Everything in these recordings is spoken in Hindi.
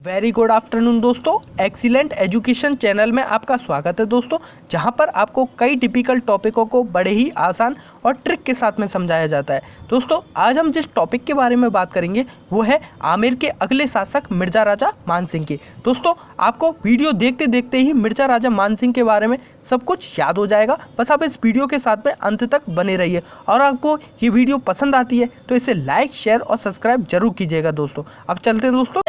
वेरी गुड आफ्टरनून दोस्तों, एक्सीलेंट एजुकेशन चैनल में आपका स्वागत है दोस्तों, जहां पर आपको कई टिपिकल टॉपिकों को बड़े ही आसान और ट्रिक के साथ में समझाया जाता है। दोस्तों आज हम जिस टॉपिक के बारे में बात करेंगे वो है आमेर के अगले शासक मिर्ज़ा राजा मानसिंह की। दोस्तों आपको वीडियो देखते देखते ही मिर्ज़ा राजा मानसिंह के बारे में सब कुछ याद हो जाएगा। बस आप इस वीडियो के साथ में अंत तक बने रहिए और आपको ये वीडियो पसंद आती है तो इसे लाइक, शेयर और सब्सक्राइब जरूर कीजिएगा दोस्तों। अब चलते हैं दोस्तों।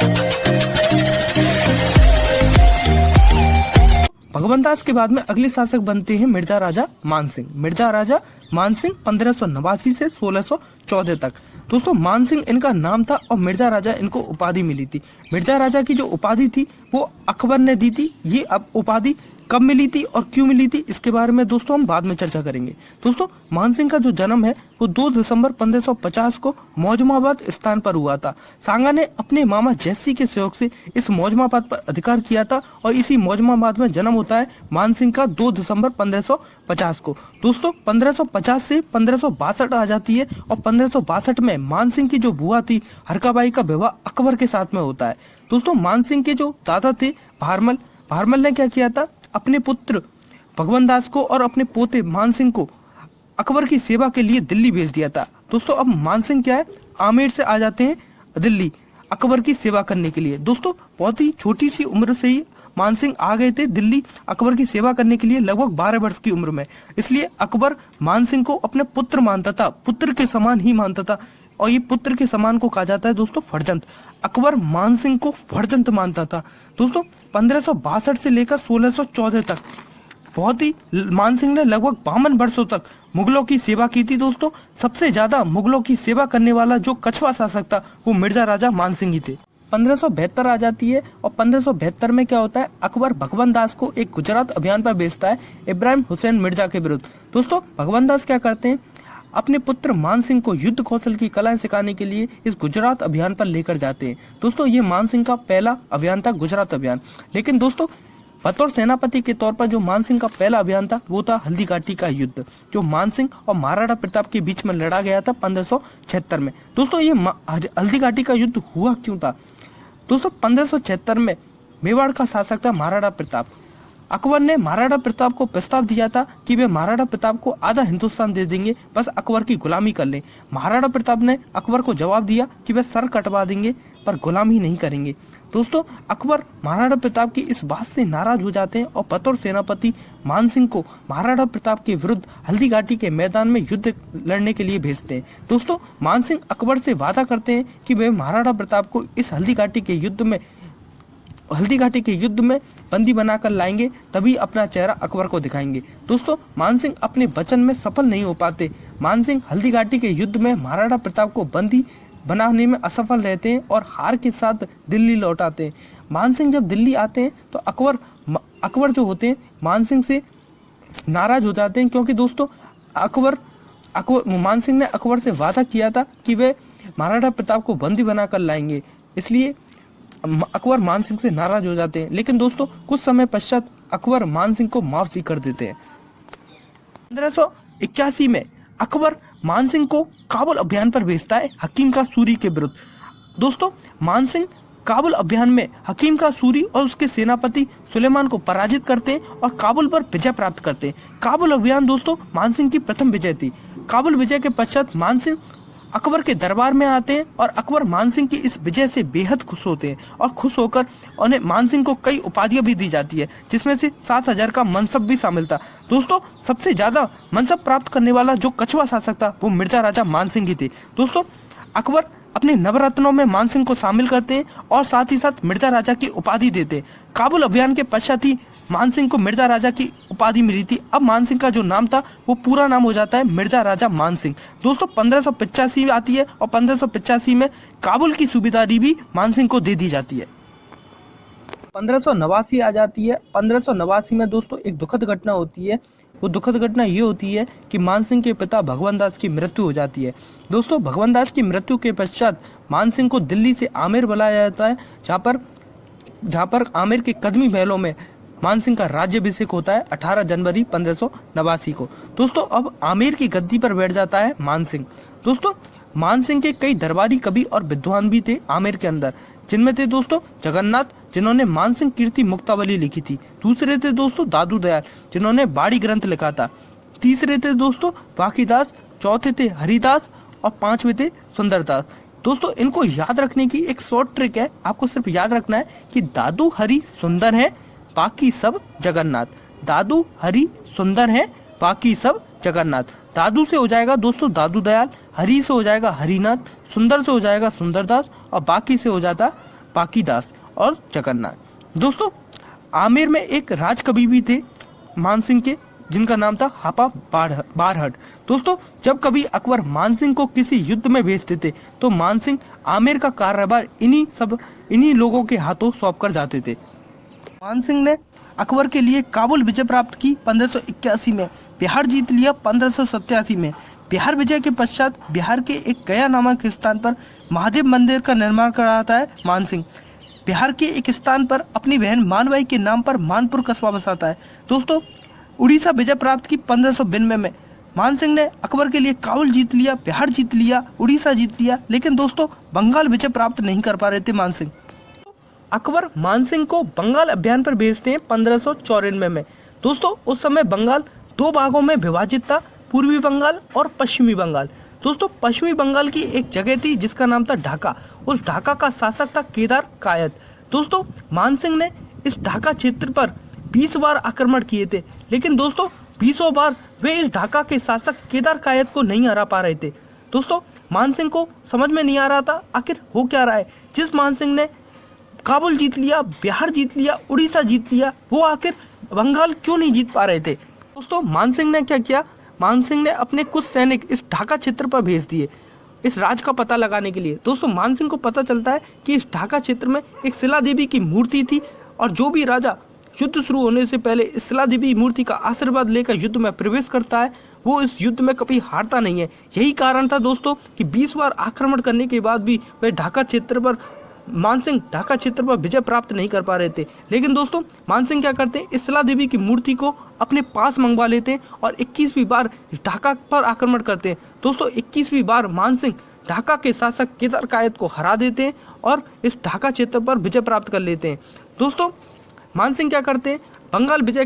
भगवंतास के बाद में अगले शासक बनते हैं मिर्ज़ा राजा मानसिंह। मिर्ज़ा राजा मानसिंह 1589 से 1614 तक। दोस्तों मानसिंह इनका नाम था और मिर्ज़ा राजा इनको उपाधि मिली थी। मिर्ज़ा राजा की जो उपाधि थी वो अकबर ने दी थी। ये अब उपाधि कब मिली थी और क्यों मिली थी इसके बारे में दोस्तों हम बाद में चर्चा करेंगे। दोस्तों मानसिंह का जो जन्म है वो 2 दिसंबर 1550 को मौजमाबाद स्थान पर हुआ था। सांगा ने अपने मामा जैसी के सहयोग से इस मौजमाबाद पर अधिकार किया था और इसी मौजमाबाद में जन्म होता है मानसिंह का 2 दिसंबर 1550 को। दोस्तों 1550 से 1562 आ जाती है और 1562 में मानसिंह की जो बुआ थी हरकाबाई का विवाह अकबर के साथ में होता है। दोस्तों मानसिंह के जो दादा थे भारमल ने क्या किया था, अपने पुत्र भगवंतास को और अपने पोते मानसिंह को अकबर की सेवा के लिए दिल्ली भेज दिया था। दोस्तों अब मानसिंह क्या है, आमेर से आ जाते हैं दिल्ली अकबर की सेवा करने के लिए। दोस्तों बहुत ही छोटी सी उम्र से ही मानसिंह आ गए थे दिल्ली अकबर की सेवा करने के लिए, लगभग 12 वर्ष की उम्र में। इसलिए अकबर मानसिंह को अपने पुत्र मानता था, पुत्र के समान ही मानता था और ये पुत्र के समान को कहा जाता है दोस्तों फर्जंद। अकबर मानसिंह को फर्जंद मानता था। दोस्तों 1562 से लेकर 1614 तक बहुत ही मानसिंह ने लगभग 52 वर्षों तक मुगलों की सेवा की थी। दोस्तों सबसे ज्यादा मुगलों की सेवा करने वाला जो कछवा शासक था वो मिर्ज़ा राजा मानसिंह ही थे। 1572 आ जाती है और 1572 में क्या होता है, अकबर भगवंतास को एक गुजरात अभियान पर भेजता है इब्राहिम हुसैन मिर्जा के विरुद्ध। दोस्तों भगवंतास क्या करते हैं, अपने पुत्र मानसिंह को युद्ध कौशल की कलाएं सिखाने के लिए इस गुजरात अभियान पर लेकर जाते हैं। दोस्तों ये मानसिंह का पहला अभियान था, गुजरात अभियान। लेकिन दोस्तों बतौर सेनापति के तौर पर जो मानसिंह का पहला अभियान था वो था हल्दी घाटी का युद्ध, जो मानसिंह और महाराणा प्रताप के बीच में लड़ा गया था 1576 में। दोस्तों ये हल्दी घाटी का युद्ध हुआ क्यों था, दोस्तों 1576 में मेवाड़ का शासक था महाराणा प्रताप। अकबर ने महाराणा प्रताप को प्रस्ताव दिया था कि वे महाराणा प्रताप को आधा हिंदुस्तान दे देंगे, बस अकबर की गुलामी कर लें। महाराणा प्रताप ने अकबर को जवाब दिया कि वे सर कटवा देंगे पर गुलामी नहीं करेंगे। दोस्तों अकबर महाराणा प्रताप की इस बात से नाराज हो जाते हैं और बतौर सेनापति मानसिंह को महाराणा प्रताप के विरुद्ध हल्दी घाटी के मैदान में युद्ध लड़ने के लिए भेजते हैं। दोस्तों मानसिंह अकबर से वादा करते हैं कि वे महाराणा प्रताप को इस हल्दी घाटी के युद्ध में बंदी बनाकर लाएंगे, तभी अपना चेहरा अकबर को दिखाएंगे। दोस्तों मानसिंह अपने वचन में सफल नहीं हो पाते। मानसिंह हल्दी घाटी के युद्ध में महाराणा प्रताप को बंदी बनाने में असफल रहते हैं और हार के साथ दिल्ली लौट आते हैं। मानसिंह जब दिल्ली आते हैं तो अकबर जो होते हैं मानसिंह से नाराज हो जाते हैं, क्योंकि दोस्तों मानसिंह ने अकबर से वादा किया था कि वे महाराणा प्रताप को बंदी बनाकर लाएंगे, इसलिए अकबर मानसिंह से नाराज हो जाते हैं। लेकिन दोस्तों कुछ समय पश्चात अकबर मानसिंह को माफ भी कर देते हैं। 1581 में अकबर मानसिंह को काबुल अभियान पर भेजता है हकीम का सूरी के विरुद्ध। दोस्तों मानसिंह काबुल अभियान में हकीम का सूरी और उसके सेनापति सुलेमान को पराजित करते हैं और काबुल पर विजय प्राप्त करते हैं। काबुल अभियान दोस्तों मानसिंह की प्रथम विजय थी। काबुल विजय के पश्चात मानसिंह अकबर के दरबार में आते हैं और अकबर मानसिंह की इस विजय से बेहद खुश होते हैं और खुश होकर उन्हें मानसिंह को कई उपाधियां भी दी जाती है, जिसमें से 7000 का मनसब भी शामिल था। दोस्तों सबसे ज्यादा मनसब प्राप्त करने वाला जो कछवा शासक था वो मिर्ज़ा राजा मानसिंह ही थे। दोस्तों अकबर अपने नवरत्नों में मानसिंह को शामिल करते हैं और साथ ही साथ मिर्ज़ा राजा की उपाधि देते हैं। काबुल अभियान के पश्चात ही मानसिंह को मिर्ज़ा राजा की उपाधि मिली थी। अब मानसिंह का जो नाम था वो पूरा नाम हो जाता है मिर्ज़ा राजा मानसिंह। दोस्तों 1585 आती है और 1585 में काबुल की सूबेदारी भी मानसिंह को दे दी जाती है। 1589 आ जाती है। 1589 में दोस्तों एक दुखद घटना होती है। वो दुखद घटना ये होती है कि मानसिंह के पिता भगवंतास की मृत्यु हो जाती है। दोस्तों भगवंतास की मृत्यु के पश्चात मानसिंह को दिल्ली से आमेर बुलाया जाता है, जहाँ पर आमेर के कदमी महलों में मानसिंह का राज्याभिषेक होता है 18 जनवरी 1589 को। दोस्तों अब आमेर की गद्दी पर बैठ जाता है मानसिंह। दोस्तों मानसिंह के कई दरबारी कवि और विद्वान भी थे आमेर के अंदर, जिनमें थे दोस्तों जगन्नाथ, जिन्होंने मानसिंह कीर्ति मुक्तावली लिखी थी। दूसरे थे दोस्तों दादू दयाल, जिन्होंने बाड़ी ग्रंथ लिखा था। तीसरे थे दोस्तों बाकीदास, चौथे थे हरिदास और पांचवे थे सुंदरदास। दोस्तों इनको याद रखने की एक शॉर्ट ट्रिक है, आपको सिर्फ याद रखना है कि दादू हरि सुंदर है, बाकी सब जगन्नाथ। दादू हरि सुंदर है, बाकी सब जगन्नाथ। दादू से हो जाएगा दोस्तों दादू दयाल, हरि से हो जाएगा हरिनाथ, सुंदर से हो जाएगा सुंदरदास और बाकी से हो जाता बाकीदास और जगन्नाथ। दोस्तों आमेर में एक राजकवि भी थे मानसिंह के, जिनका नाम था हापा बारहट। दोस्तों जब कभी अकबर मानसिंह को किसी युद्ध में भेजते थे तो मानसिंह आमेर का कार्यभार इन्हीं लोगों के हाथों सौंप कर जाते थे। मानसिंह ने अकबर के लिए काबुल विजय प्राप्त की 1581 में, बिहार जीत लिया 1587 में। बिहार विजय के पश्चात बिहार के एक गया नामक स्थान पर महादेव मंदिर का निर्माण कराता है मानसिंह। बिहार के एक स्थान पर अपनी बहन मानबाई के नाम पर मानपुर कस्बा बसाता है। दोस्तों उड़ीसा विजय प्राप्त की 1592 में। मानसिंह ने अकबर के लिए काबुल जीत लिया, बिहार जीत लिया, उड़ीसा जीत लिया, लेकिन दोस्तों बंगाल विजय प्राप्त नहीं कर पा रहे थे मानसिंह। अकबर मानसिंह को बंगाल अभियान पर भेजते हैं 1594 में। दोस्तों उस समय बंगाल दो भागों में विभाजित था, पूर्वी बंगाल और पश्चिमी बंगाल। दोस्तों पश्चिमी बंगाल की एक जगह थी जिसका नाम था ढाका, उस ढाका का शासक था केदार कायद। दोस्तों मानसिंह ने इस ढाका क्षेत्र पर 20 बार आक्रमण किए थे, लेकिन दोस्तों 20 बार वे इस ढाका के शासक केदार कायद को नहीं हरा पा रहे थे। दोस्तों मानसिंह को समझ में नहीं आ रहा था आखिर हो क्या रहा है। जिस मानसिंह ने काबुल जीत लिया, बिहार जीत लिया, उड़ीसा जीत लिया, वो आखिर बंगाल क्यों नहीं जीत पा रहे थे। दोस्तों मानसिंह ने क्या किया, मानसिंह ने अपने कुछ सैनिक इस ढाका क्षेत्र पर भेज दिए इस राज का पता लगाने के लिए। दोस्तों मानसिंह को पता चलता है कि इस ढाका क्षेत्र में एक शिला देवी की मूर्ति थी और जो भी राजा युद्ध शुरू होने से पहले इस शिला देवी मूर्ति का आशीर्वाद लेकर युद्ध में प्रवेश करता है वो इस युद्ध में कभी हारता नहीं है। यही कारण था दोस्तों कि 20 बार आक्रमण करने के बाद भी वे ढाका क्षेत्र पर विजय प्राप्त नहीं कर पा रहे थे। लेकिन दोस्तों मानसिंह क्या करते हैं, इस शिला देवी की मूर्ति को अपने पास मंगवा लेते हैं और 21वीं बार ढाका पर आक्रमण करते हैं। दोस्तों 21वीं बार मानसिंह ढाका के शासक केदार कायद को हरा देते हैं और इस ढाका क्षेत्र पर विजय प्राप्त कर लेते हैं। दोस्तों मानसिंह क्या करते हैं, बंगाल विजय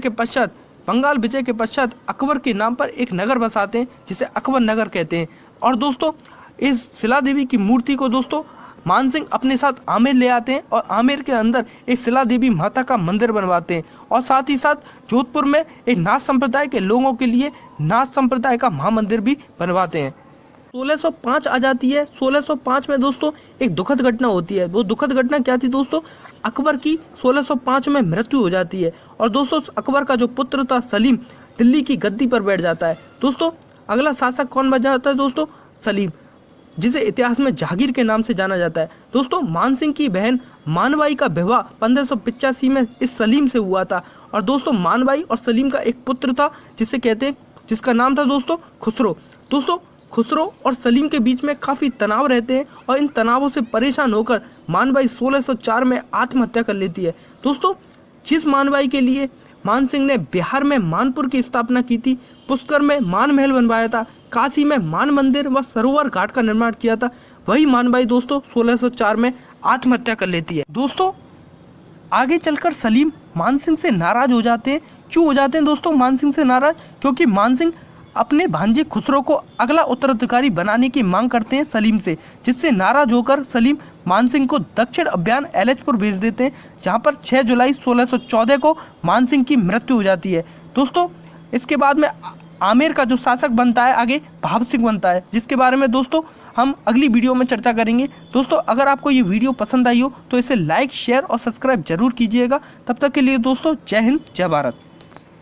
के पश्चात अकबर के नाम पर एक नगर बसाते हैं जिसे अकबर नगर कहते हैं। और दोस्तों इस शिला देवी की मूर्ति को दोस्तों मानसिंह अपने साथ आमेर ले आते हैं और आमेर के अंदर एक शिला देवी माता का मंदिर बनवाते हैं और साथ ही साथ जोधपुर में एक नाथ संप्रदाय के लोगों के लिए नाथ संप्रदाय का महामंदिर भी बनवाते हैं। 1605 आ जाती है। 1605 में दोस्तों एक दुखद घटना होती है। वो दुखद घटना क्या थी दोस्तों, अकबर की 1605 में मृत्यु हो जाती है और दोस्तों अकबर का जो पुत्र था सलीम दिल्ली की गद्दी पर बैठ जाता है। दोस्तों अगला शासक कौन बन जाता है दोस्तों, सलीम, जिसे इतिहास में जहांगीर के नाम से जाना जाता है। दोस्तों मानसिंह की बहन मानबाई का विवाह 1585 में इस सलीम से हुआ था और दोस्तों मानबाई और सलीम का एक पुत्र था जिसका नाम था दोस्तों खुसरो। दोस्तों खुसरो और सलीम के बीच में काफ़ी तनाव रहते हैं और इन तनावों से परेशान होकर मानबाई 1604 में आत्महत्या कर लेती है। दोस्तों जिस मानबाई के लिए मानसिंह ने बिहार में मानपुर की स्थापना की थी, पुष्कर में मान महल बनवाया था, काशी में मान मंदिर व सरोवर घाट का निर्माण किया था, वही मानबाई दोस्तों 1604 में आत्महत्या कर लेती है। दोस्तों आगे चलकर सलीम मानसिंह से नाराज हो जाते हैं। क्यों हो जाते हैं दोस्तों मानसिंह से नाराज, क्योंकि मानसिंह अपने भांजे खुसरो को अगला उत्तराधिकारी बनाने की मांग करते हैं सलीम से, जिससे नाराज होकर सलीम मानसिंह को दक्षिण अभियान एलएचपुर भेज देते हैं, जहां पर 6 जुलाई 1614 को मानसिंह की मृत्यु हो जाती है। दोस्तों इसके बाद में आमेर का जो शासक बनता है आगे भाव सिंह बनता है, जिसके बारे में दोस्तों हम अगली वीडियो में चर्चा करेंगे। दोस्तों अगर आपको ये वीडियो पसंद आई हो तो इसे लाइक शेयर और सब्सक्राइब जरूर कीजिएगा। तब तक के लिए दोस्तों जय हिंद जय भारत।